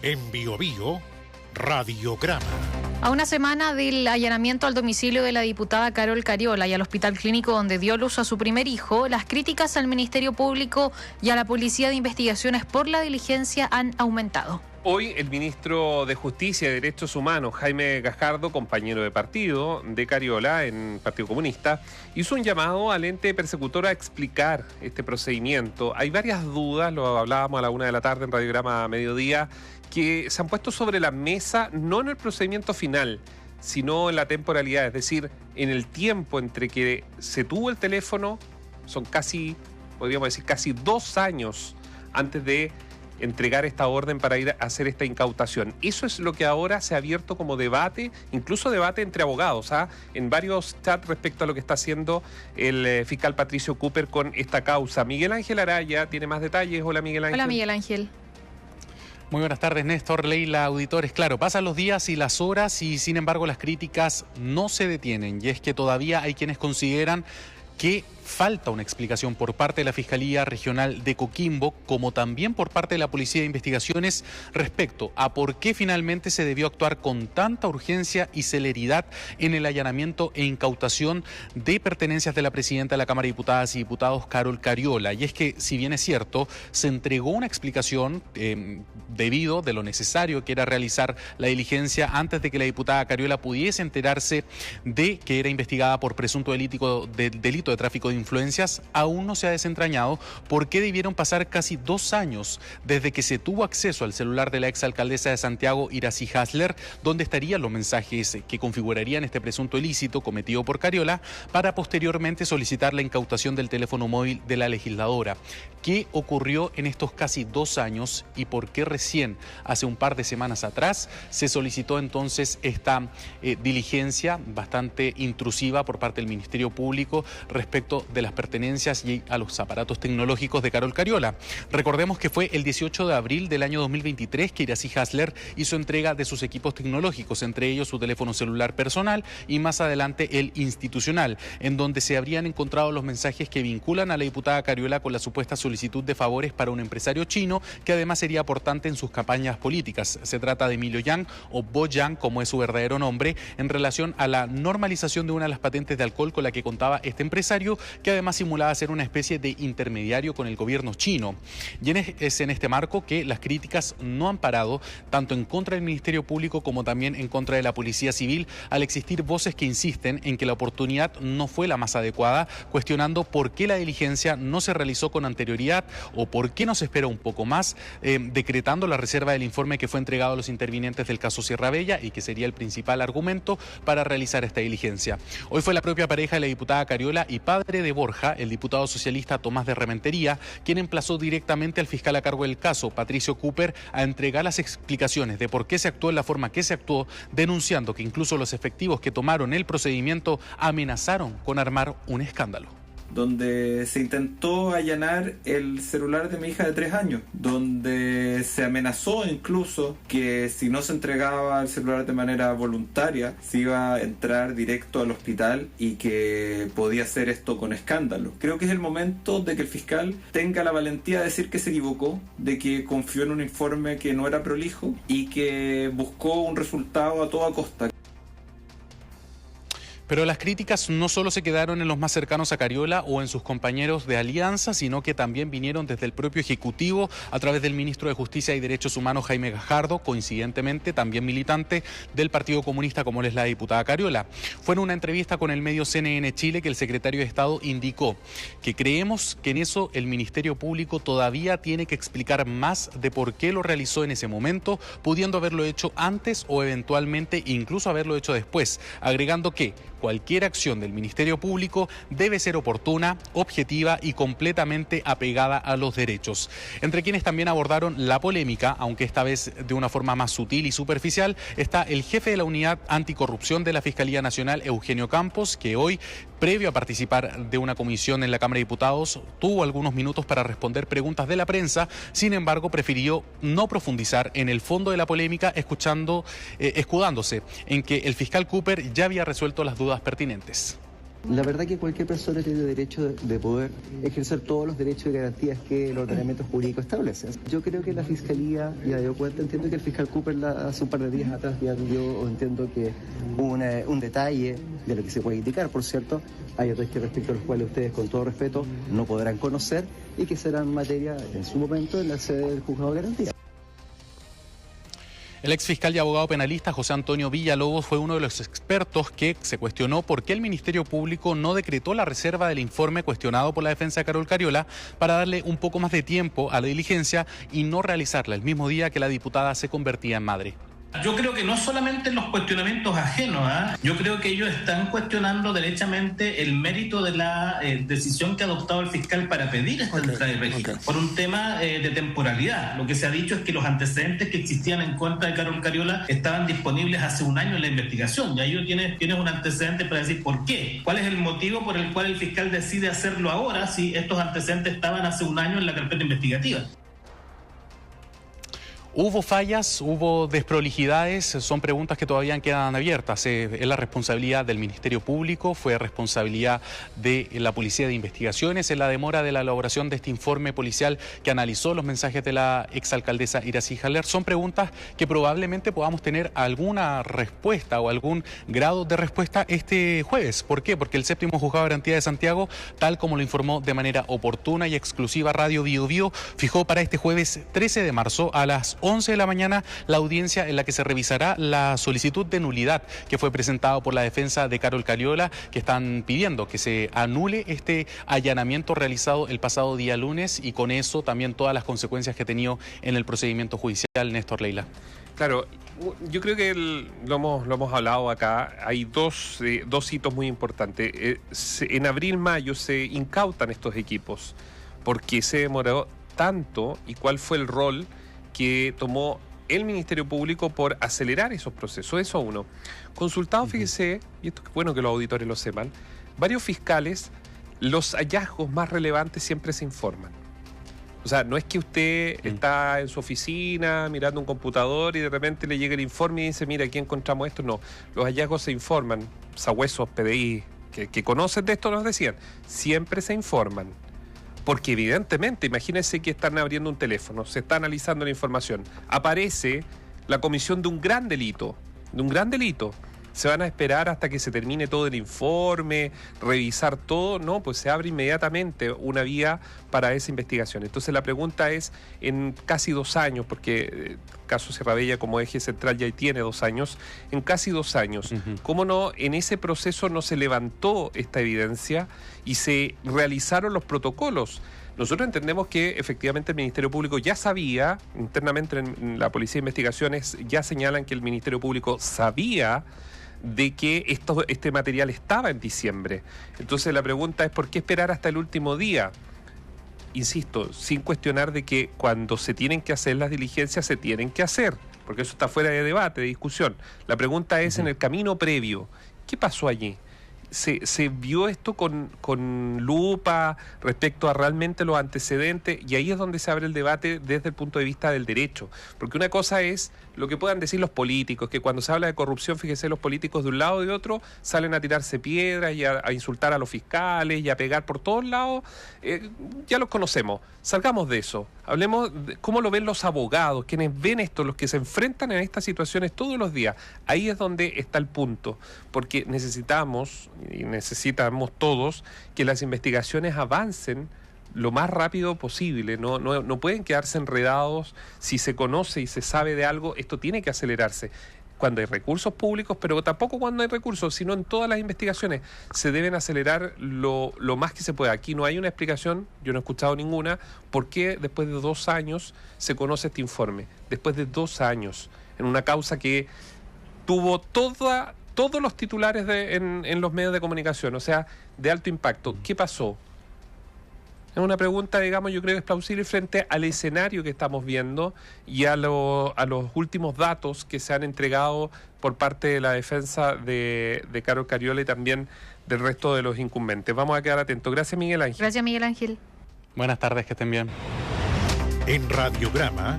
En Biobío, Radiograma. A una semana del allanamiento al domicilio de la diputada Carol Cariola y al hospital clínico donde dio luz a su primer hijo, las críticas al Ministerio Público y a la Policía de Investigaciones por la diligencia han aumentado. Hoy el ministro de Justicia y Derechos Humanos, Jaime Gajardo, compañero de partido de Cariola en Partido Comunista, hizo un llamado al ente persecutor a explicar este procedimiento. Hay varias dudas, lo hablábamos a la 1 de la tarde en Radiograma Mediodía, que se han puesto sobre la mesa, no en el procedimiento final, sino en la temporalidad, es decir, en el tiempo entre que se tuvo el teléfono, son casi, podríamos decir, casi 2 años antes de entregar esta orden para ir a hacer esta incautación. Eso es lo que ahora se ha abierto como debate, incluso debate entre abogados, en varios chats respecto a lo que está haciendo el fiscal Patricio Cooper con esta causa. Miguel Ángel Araya tiene más detalles. Hola, Miguel Ángel. Hola, Miguel Ángel. Muy buenas tardes, Néstor, Leila, auditores. Claro, pasan los días y las horas y sin embargo las críticas no se detienen. Y es que todavía hay quienes consideran que falta una explicación por parte de la Fiscalía Regional de Coquimbo, como también por parte de la Policía de Investigaciones, respecto a por qué finalmente se debió actuar con tanta urgencia y celeridad en el allanamiento e incautación de pertenencias de la presidenta de la Cámara de Diputadas y Diputados, Carol Cariola. Y es que, si bien es cierto, se entregó una explicación debido de lo necesario que era realizar la diligencia antes de que la diputada Cariola pudiese enterarse de que era investigada por presunto delito de tráfico de influencias, aún no se ha desentrañado por qué debieron pasar casi 2 años desde que se tuvo acceso al celular de la exalcaldesa de Santiago, Iracy Hasler, donde estarían los mensajes que configurarían este presunto ilícito cometido por Cariola, para posteriormente solicitar la incautación del teléfono móvil de la legisladora. ¿Qué ocurrió en estos casi 2 años y por qué recién hace un par de semanas atrás se solicitó entonces esta diligencia bastante intrusiva por parte del Ministerio Público respecto de las pertenencias y a los aparatos tecnológicos de Carol Cariola? Recordemos que fue el 18 de abril del año 2023 que Iracy Hasler hizo entrega de sus equipos tecnológicos, entre ellos su teléfono celular personal y más adelante el institucional, en donde se habrían encontrado los mensajes que vinculan a la diputada Cariola con la supuesta solicitud de favores para un empresario chino que además sería aportante en sus campañas políticas. Se trata de Emilio Yang, o Bo Yang, como es su verdadero nombre, en relación a la normalización de una de las patentes de alcohol con la que contaba este empresario, que además simulaba ser una especie de intermediario con el gobierno chino. Y es en este marco que las críticas no han parado, tanto en contra del Ministerio Público como también en contra de la Policía Civil, al existir voces que insisten en que la oportunidad no fue la más adecuada, cuestionando por qué la diligencia no se realizó con anterioridad o por qué no se espera un poco más, decretando la reserva del informe que fue entregado a los intervinientes del caso Sierra Bella y que sería el principal argumento para realizar esta diligencia. Hoy fue la propia pareja de la diputada Cariola y padre de Borja, el diputado socialista Tomás de Rementería, quien emplazó directamente al fiscal a cargo del caso, Patricio Cooper, a entregar las explicaciones de por qué se actuó en la forma que se actuó, denunciando que incluso los efectivos que tomaron el procedimiento amenazaron con armar un escándalo. Donde se intentó allanar el celular de mi hija de 3 años, donde se amenazó incluso que si no se entregaba el celular de manera voluntaria, se iba a entrar directo al hospital y que podía hacer esto con escándalo. Creo que es el momento de que el fiscal tenga la valentía de decir que se equivocó, de que confió en un informe que no era prolijo y que buscó un resultado a toda costa. Pero las críticas no solo se quedaron en los más cercanos a Cariola o en sus compañeros de alianza, sino que también vinieron desde el propio Ejecutivo a través del ministro de Justicia y Derechos Humanos, Jaime Gajardo, coincidentemente también militante del Partido Comunista como es la diputada Cariola. Fue en una entrevista con el medio CNN Chile que el secretario de Estado indicó que creemos que en eso el Ministerio Público todavía tiene que explicar más de por qué lo realizó en ese momento, pudiendo haberlo hecho antes o eventualmente incluso haberlo hecho después, agregando que cualquier acción del Ministerio Público debe ser oportuna, objetiva y completamente apegada a los derechos. Entre quienes también abordaron la polémica, aunque esta vez de una forma más sutil y superficial, está el jefe de la Unidad Anticorrupción de la Fiscalía Nacional, Eugenio Campos, que hoy, previo a participar de una comisión en la Cámara de Diputados, tuvo algunos minutos para responder preguntas de la prensa. Sin embargo, prefirió no profundizar en el fondo de la polémica, escudándose en que el fiscal Cooper ya había resuelto las dudas pertinentes. La verdad que cualquier persona tiene derecho de poder ejercer todos los derechos y garantías que el ordenamiento jurídico establece. Yo creo que la Fiscalía ya dio cuenta, entiendo que el fiscal Cooper hace un par de días atrás ya dio, entiendo que un detalle de lo que se puede indicar, por cierto, hay otros que respecto a los cuales ustedes con todo respeto no podrán conocer y que serán materia en su momento en la sede del juzgado de garantía. El exfiscal y abogado penalista José Antonio Villalobos fue uno de los expertos que se cuestionó por qué el Ministerio Público no decretó la reserva del informe cuestionado por la defensa de Carol Cariola para darle un poco más de tiempo a la diligencia y no realizarla el mismo día que la diputada se convertía en madre. Yo creo que no solamente los cuestionamientos ajenos, yo creo que ellos están cuestionando derechamente el mérito de la decisión que ha adoptado el fiscal para pedir esta entrada de registro, por un tema de temporalidad. Lo que se ha dicho es que los antecedentes que existían en contra de Carol Cariola estaban disponibles hace un año en la investigación, y ahí tienes un antecedente para decir por qué, cuál es el motivo por el cual el fiscal decide hacerlo ahora si estos antecedentes estaban hace un año en la carpeta investigativa. ¿Hubo fallas? ¿Hubo desprolijidades? Son preguntas que todavía quedan abiertas. Es la responsabilidad del Ministerio Público, fue responsabilidad de la Policía de Investigaciones en la demora de la elaboración de este informe policial que analizó los mensajes de la exalcaldesa Iracy Haller. Son preguntas que probablemente podamos tener alguna respuesta o algún grado de respuesta este jueves. ¿Por qué? Porque el séptimo juzgado de garantía de Santiago, tal como lo informó de manera oportuna y exclusiva Radio Bio Bio, fijó para este jueves 13 de marzo a las 11 de la mañana la audiencia en la que se revisará la solicitud de nulidad que fue presentada por la defensa de Carol Cariola, que están pidiendo que se anule este allanamiento realizado el pasado día lunes y con eso también todas las consecuencias que ha tenido en el procedimiento judicial. Néstor, Leila. Claro, yo creo que lo hemos hablado acá. Hay dos hitos muy importantes. En abril-mayo se incautan estos equipos. ¿Por qué se demoró tanto y cuál fue el rol que tomó el Ministerio Público por acelerar esos procesos? Eso uno. Consultado, fíjese, y esto es bueno que los auditores lo sepan, varios fiscales, los hallazgos más relevantes siempre se informan. O sea, no es que usted está en su oficina mirando un computador y de repente le llega el informe y dice, mira, aquí encontramos esto. No, los hallazgos se informan. Sabuesos, PDI, que conocen de esto nos decían, siempre se informan. Porque evidentemente, imagínense que están abriendo un teléfono, se está analizando la información, aparece la comisión de un gran delito, se van a esperar hasta que se termine todo el informe, revisar todo, no, pues se abre inmediatamente una vía para esa investigación. Entonces la pregunta es, en casi 2 años, porque el caso Serrabella como eje central ya tiene 2 años, en casi 2 años, ¿cómo no en ese proceso no se levantó esta evidencia y se realizaron los protocolos? Nosotros entendemos que efectivamente el Ministerio Público ya sabía, internamente en la Policía de Investigaciones ya señalan que el Ministerio Público sabía de que este material estaba en diciembre. Entonces la pregunta es ¿por qué esperar hasta el último día? Insisto, sin cuestionar de que cuando se tienen que hacer las diligencias se tienen que hacer, porque eso está fuera de debate, de discusión. La pregunta es en el camino previo, ¿qué pasó allí? ¿Se vio esto con lupa respecto a realmente los antecedentes? Y ahí es donde se abre el debate desde el punto de vista del derecho. Porque una cosa es lo que puedan decir los políticos, que cuando se habla de corrupción, fíjese, los políticos de un lado y de otro salen a tirarse piedras y a insultar a los fiscales y a pegar por todos lados. Ya los conocemos. Salgamos de eso. Hablemos de cómo lo ven los abogados, quienes ven esto, los que se enfrentan en estas situaciones todos los días. Ahí es donde está el punto. Porque necesitamos, y necesitamos todos, que las investigaciones avancen lo más rápido posible. No pueden quedarse enredados. Si se conoce y se sabe de algo, esto tiene que acelerarse. Cuando hay recursos públicos, pero tampoco cuando hay recursos, sino en todas las investigaciones se deben acelerar lo más que se pueda. Aquí no hay una explicación, yo no he escuchado ninguna, por qué después de 2 años se conoce este informe. Después de 2 años, en una causa que tuvo todos los titulares en los medios de comunicación, o sea, de alto impacto. ¿Qué pasó? Es una pregunta, digamos, yo creo que es plausible frente al escenario que estamos viendo y a los últimos datos que se han entregado por parte de la defensa de Carol Cariola y también del resto de los incumbentes. Vamos a quedar atentos. Gracias, Miguel Ángel. Gracias, Miguel Ángel. Buenas tardes, que estén bien. En Radiograma